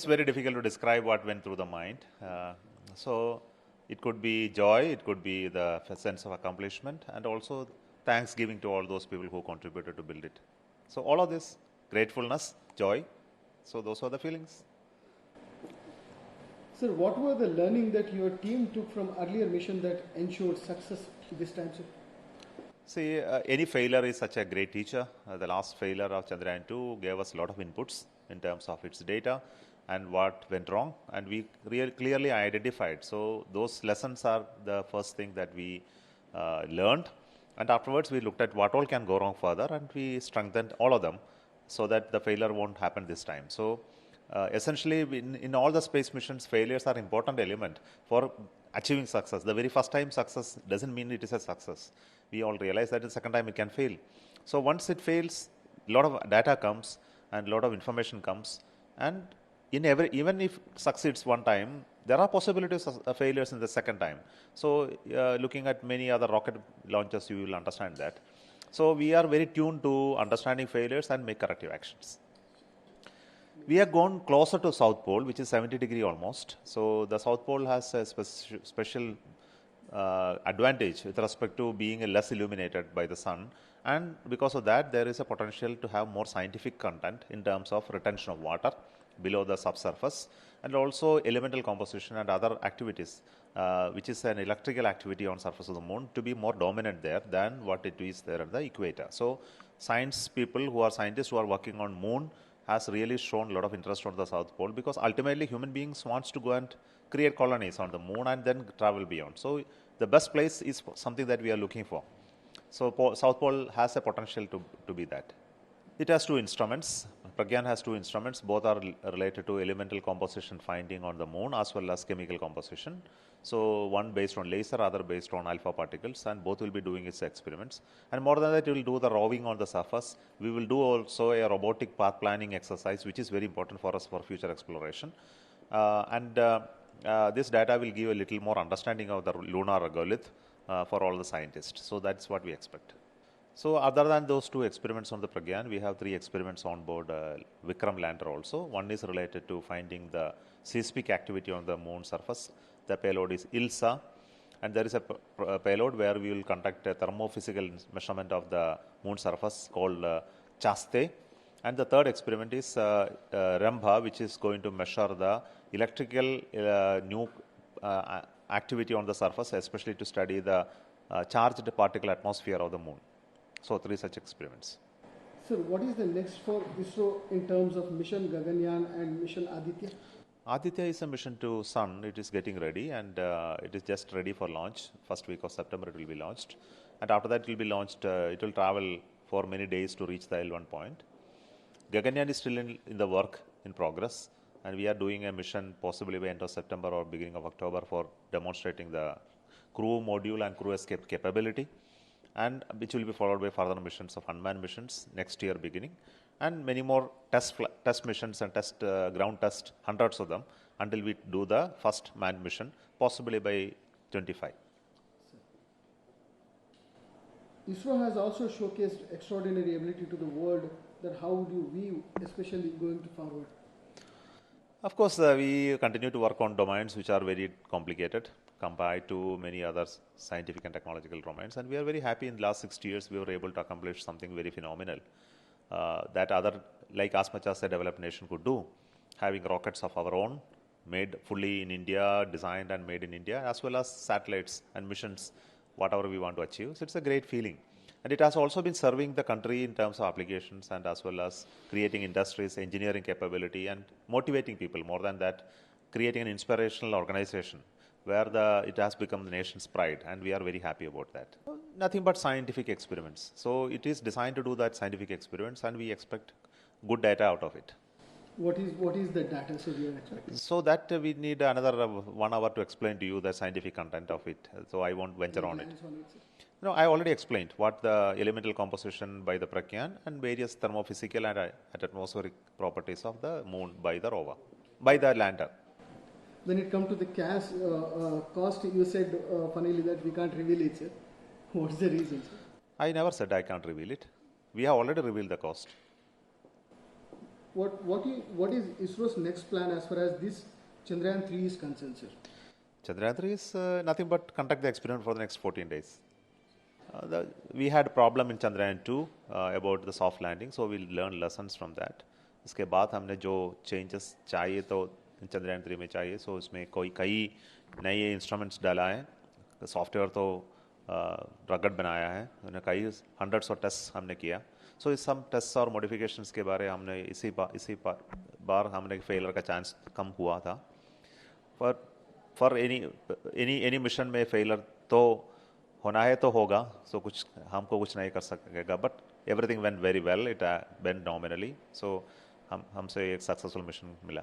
It's very difficult to describe what went through the mind. So it could be joy, it could be the sense of accomplishment, and also thanksgiving to all those people who contributed to build it. So all of this, gratefulness, joy. So those are the feelings. Sir, what were the learning that your team took from earlier mission that ensured success this time, sir? See, any failure is such a great teacher. The last failure of Chandrayaan 2 gave us a lot of inputs in terms of its data and what went wrong, and we clearly identified. So those lessons are the first thing that we learned, and afterwards we looked at what all can go wrong further, and we strengthened all of them so that the failure won't happen this time. So essentially, in all the space missions, failures are an important element for achieving success. The very first time success doesn't mean it is a success. We all realize that the second time it can fail. So once it fails, a lot of data comes and a lot of information comes, and even if it succeeds one time, there are possibilities of failures in the second time. So looking at many other rocket launches, you will understand that. So we are very tuned to understanding failures and make corrective actions. We have gone closer to South Pole, which is 70 degree almost. So the South Pole has a special advantage with respect to being less illuminated by the sun, and because of that there is a potential to have more scientific content in terms of retention of water below the subsurface, and also elemental composition and other activities, which is an electrical activity on surface of the moon, to be more dominant there than what it is there at the equator. So science people who are scientists who are working on moon has really shown a lot of interest on the South Pole, because ultimately human beings wants to go and create colonies on the moon and then travel beyond. So the best place is something that we are looking for. So South Pole has a potential to be that. It has two instruments. Pragyan has two instruments. Both are related to elemental composition finding on the moon as well as chemical composition. So one based on laser, other based on alpha particles, and both will be doing its experiments. And more than that, we will do the roving on the surface. We will do also a robotic path planning exercise, which is very important for us for future exploration. This data will give a little more understanding of the lunar regolith for all the scientists. So that's what we expect. So other than those two experiments on the Pragyan, we have 3 experiments on board Vikram lander also. One is related to finding the seismic activity on the moon surface. The payload is ILSA, and there is a payload where we will conduct a thermophysical measurement of the moon surface called Chaste. And the third experiment is Rambha, which is going to measure the electrical activity on the surface, especially to study the charged particle atmosphere of the moon. So 3 such experiments. Sir, what is the next for ISRO in terms of mission Gaganyaan and mission Aditya? Aditya is a mission to Sun. It is getting ready, and it is just ready for launch. First week of September it will be launched, and after that it will be launched. It will travel for many days to reach the L1 point. Gaganyaan is still in the work in progress, and we are doing a mission possibly by end of September or beginning of October for demonstrating the crew module and crew escape capability, and which will be followed by further missions of unmanned missions next year beginning, and many more test missions and ground test, hundreds of them, until we do the first manned mission, possibly by 25. ISRO has also showcased extraordinary ability to the world. That how would you view, especially going forward? Of course, we continue to work on domains which are very complicated compared to many other scientific and technological domains, and we are very happy in the last 60 years we were able to accomplish something very phenomenal that other, like as much as a developed nation could do, having rockets of our own, made fully in India, designed and made in India, as well as satellites and missions, whatever we want to achieve. So it's a great feeling. And it has also been serving the country in terms of applications, and as well as creating industries, engineering capability, and motivating people. More than that, creating an inspirational organization where it has become the nation's pride, and we are very happy about that. Nothing but scientific experiments. So it is designed to do that scientific experiments, and we expect good data out of it. What is the data so we are expecting? So that we need another 1 hour to explain to you the scientific content of it. So I won't venture on it. No, I already explained what the elemental composition by the Pragyan and various thermophysical and atmospheric properties of the moon by the rover, by the lander. When it comes to the cost, you said funnily that we can't reveal it, sir. What's the reason, sir? I never said I can't reveal it. We have already revealed the cost. what is ISRO's next plan as far as this Chandrayaan 3 is concerned, sir? Chandrayaan 3 is nothing but conduct the experiment for the next 14 days. We had a problem in Chandrayaan 2 about the soft landing, so we'll learn lessons from that. इसके बाद हमने जो changes चाहिए तो चंद्रयान 3 में चाहिए, सो इसमें कई नए इंस्ट्रूमेंट्स डाला है, सॉफ्टवेयर तो रगड़ बनाया है, उन्हें कई हंड्रेड्स ऑफ टेस्ट हमने किया. सो इस सब टेस्ट और मॉडिफिकेशंस के बारे हमने इसी बार हमने फेलियर का चांस कम हुआ था. फॉर एनी मिशन में फेलियर तो होना है तो होगा, सो कुछ हमको कुछ नहीं कर सकेगा, but everything went very well, it went nominally, so हमसे एक सक्सेसफुल मिशन मिला.